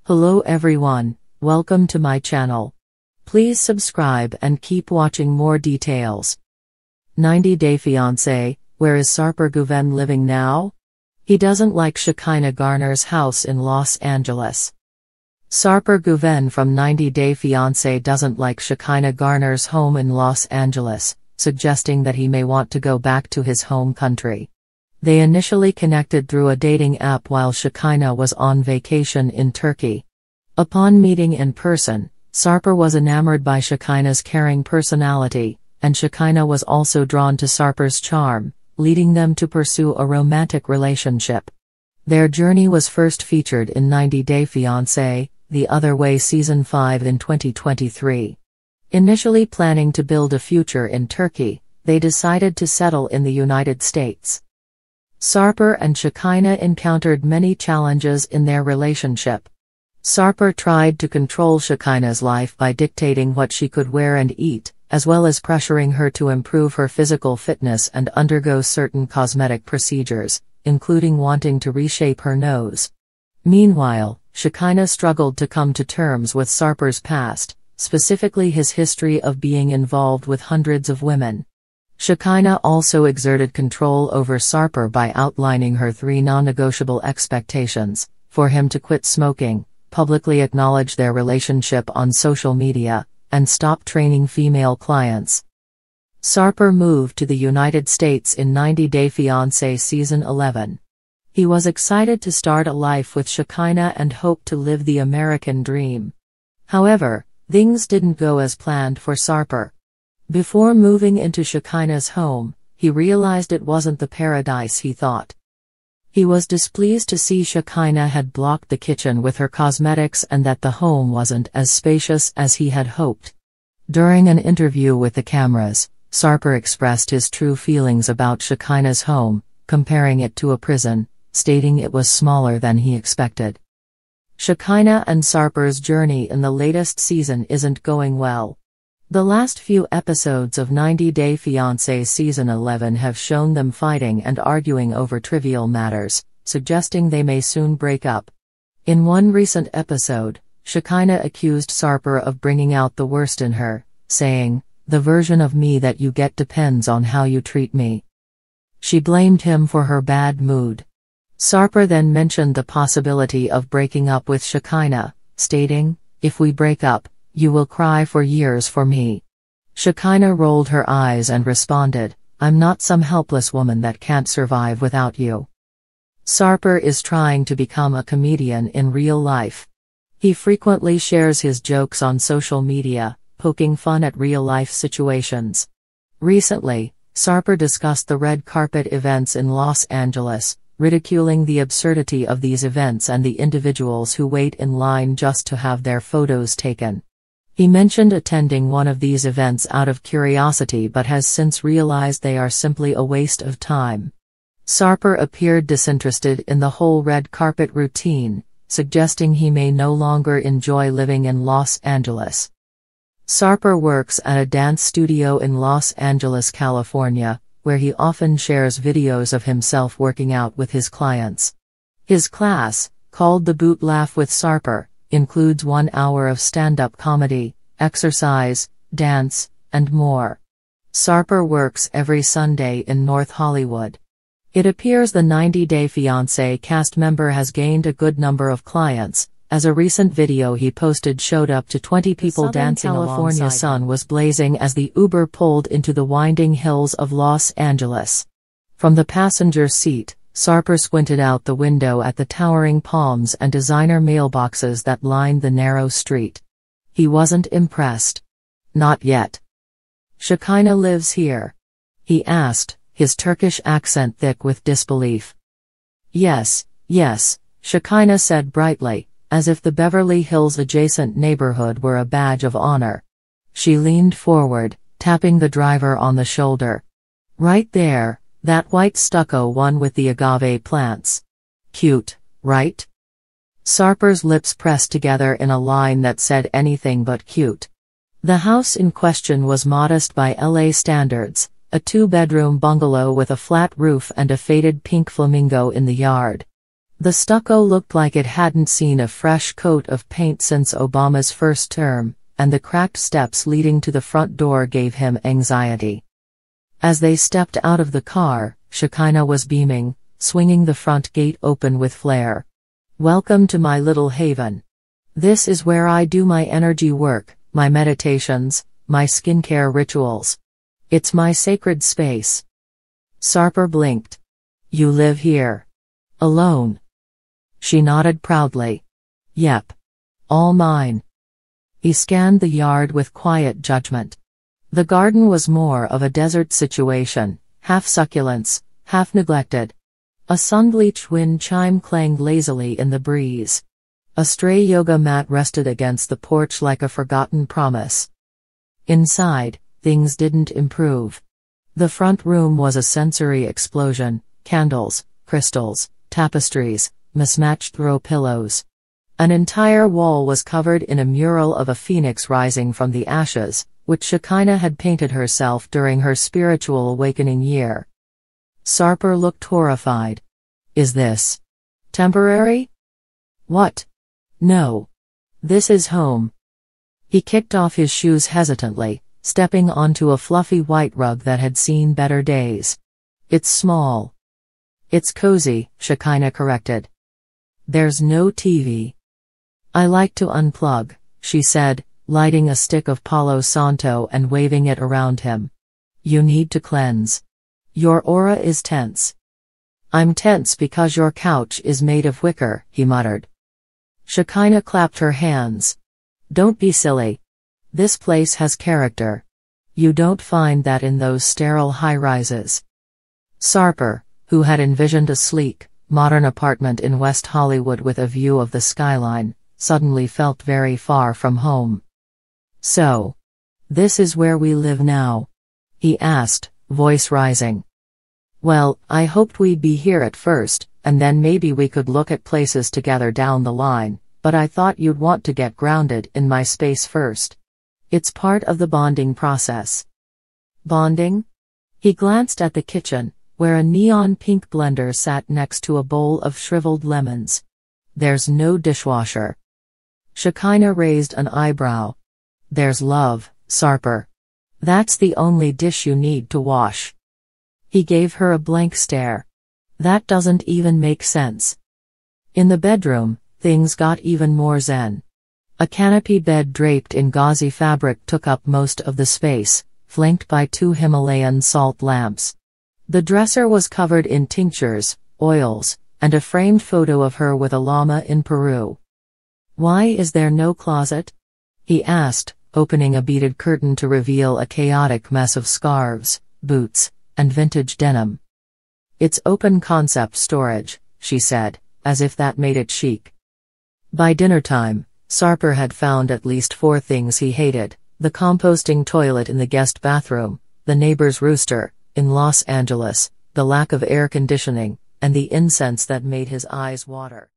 Hello everyone, welcome to my channel. Please subscribe and keep watching more details. 90 Day Fiancé, where is Sarper Güven living now? He doesn't like Shekinah Garner's house in Los Angeles. Sarper Güven from 90 Day Fiancé doesn't like Shekinah Garner's home in Los Angeles, suggesting that he may want to go back to his home country. They initially connected through a dating app while Shekinah was on vacation in Turkey. Upon meeting in person, Sarper was enamored by Shekinah's caring personality, and Shekinah was also drawn to Sarper's charm, leading them to pursue a romantic relationship. Their journey was first featured in 90 Day Fiancé, The Other Way Season 5 in 2023. Initially planning to build a future in Turkey, they decided to settle in the United States. Sarper and Shekinah encountered many challenges in their relationship. Sarper tried to control Shekinah's life by dictating what she could wear and eat, as well as pressuring her to improve her physical fitness and undergo certain cosmetic procedures, including wanting to reshape her nose. Meanwhile, Shekinah struggled to come to terms with Sarper's past, specifically his history of being involved with hundreds of women. Shekinah also exerted control over Sarper by outlining her 3 non-negotiable expectations: for him to quit smoking, publicly acknowledge their relationship on social media, and stop training female clients. Sarper moved to the United States in 90 Day Fiancé Season 11. He was excited to start a life with Shekinah and hoped to live the American dream. However, things didn't go as planned for Sarper. Before moving into Shekinah's home, he realized it wasn't the paradise he thought. He was displeased to see Shekinah had blocked the kitchen with her cosmetics and that the home wasn't as spacious as he had hoped. During an interview with the cameras, Sarper expressed his true feelings about Shekinah's home, comparing it to a prison, stating it was smaller than he expected. Shekinah and Sarper's journey in the latest season isn't going well. The last few episodes of 90 Day Fiancé Season 11 have shown them fighting and arguing over trivial matters, suggesting they may soon break up. In one recent episode, Shekinah accused Sarper of bringing out the worst in her, saying, "The version of me that you get depends on how you treat me." She blamed him for her bad mood. Sarper then mentioned the possibility of breaking up with Shekinah, stating, "If we break up, you will cry for years for me." Shekinah rolled her eyes and responded, "I'm not some helpless woman that can't survive without you." Sarper is trying to become a comedian in real life. He frequently shares his jokes on social media, poking fun at real-life situations. Recently, Sarper discussed the red carpet events in Los Angeles, ridiculing the absurdity of these events and the individuals who wait in line just to have their photos taken. He mentioned attending one of these events out of curiosity but has since realized they are simply a waste of time. Sarper appeared disinterested in the whole red carpet routine, suggesting he may no longer enjoy living in Los Angeles. Sarper works at a dance studio in Los Angeles, California, where he often shares videos of himself working out with his clients. His class, called The Boot Laugh with Sarper, includes 1 hour of stand-up comedy, exercise, dance, and more. Sarper works every Sunday in North Hollywood. It appears the 90 Day Fiancé cast member has gained a good number of clients, as a recent video he posted showed up to 20 people dancing alongside. California sun was blazing as the Uber pulled into the winding hills of Los Angeles. From the passenger seat, Sarper squinted out the window at the towering palms and designer mailboxes that lined the narrow street. He wasn't impressed. "Not yet." "Shekinah lives here?" he asked, his Turkish accent thick with disbelief. Yes, Shekinah said brightly, as if the Beverly Hills adjacent neighborhood were a badge of honor. She leaned forward, tapping the driver on the shoulder. "Right there. That white stucco one with the agave plants. Cute, right?" Sarper's lips pressed together in a line that said anything but cute. The house in question was modest by LA standards, a 2-bedroom bungalow with a flat roof and a faded pink flamingo in the yard. The stucco looked like it hadn't seen a fresh coat of paint since Obama's first term, and the cracked steps leading to the front door gave him anxiety. As they stepped out of the car, Shekinah was beaming, swinging the front gate open with flair. "Welcome to my little haven. This is where I do my energy work, my meditations, my skincare rituals. It's my sacred space." Sarper blinked. "You live here? Alone?" She nodded proudly. "Yep. All mine." He scanned the yard with quiet judgment. The garden was more of a desert situation, half succulents, half neglected. A sun-bleached wind chime clanged lazily in the breeze. A stray yoga mat rested against the porch like a forgotten promise. Inside, things didn't improve. The front room was a sensory explosion: candles, crystals, tapestries, mismatched throw pillows. An entire wall was covered in a mural of a phoenix rising from the ashes, which Shekinah had painted herself during her spiritual awakening year. Sarper looked horrified. "Is this temporary?" "What? No. This is home." He kicked off his shoes hesitantly, stepping onto a fluffy white rug that had seen better days. "It's small." "It's cozy," Shekinah corrected. "There's no TV." "I like to unplug," she said, lighting a stick of Palo Santo and waving it around him. "You need to cleanse. Your aura is tense." "I'm tense because your couch is made of wicker," he muttered. Shekinah clapped her hands. "Don't be silly. This place has character. You don't find that in those sterile high-rises." Sarper, who had envisioned a sleek, modern apartment in West Hollywood with a view of the skyline, suddenly felt very far from home. "So, this is where we live now?" he asked, voice rising. "Well, I hoped we'd be here at first, and then maybe we could look at places together down the line, but I thought you'd want to get grounded in my space first. It's part of the bonding process." "Bonding?" He glanced at the kitchen, where a neon pink blender sat next to a bowl of shriveled lemons. "There's no dishwasher." Shekinah raised an eyebrow. "There's love, Sarper. That's the only dish you need to wash." He gave her a blank stare. "That doesn't even make sense." In the bedroom, things got even more zen. A canopy bed draped in gauzy fabric took up most of the space, flanked by 2 Himalayan salt lamps. The dresser was covered in tinctures, oils, and a framed photo of her with a llama in Peru. "Why is there no closet?" he asked, opening a beaded curtain to reveal a chaotic mess of scarves, boots, and vintage denim. "It's open concept storage," she said, as if that made it chic. By dinner time, Sarper had found at least 4 things he hated: the composting toilet in the guest bathroom, the neighbor's rooster in Los Angeles, the lack of air conditioning, and the incense that made his eyes water.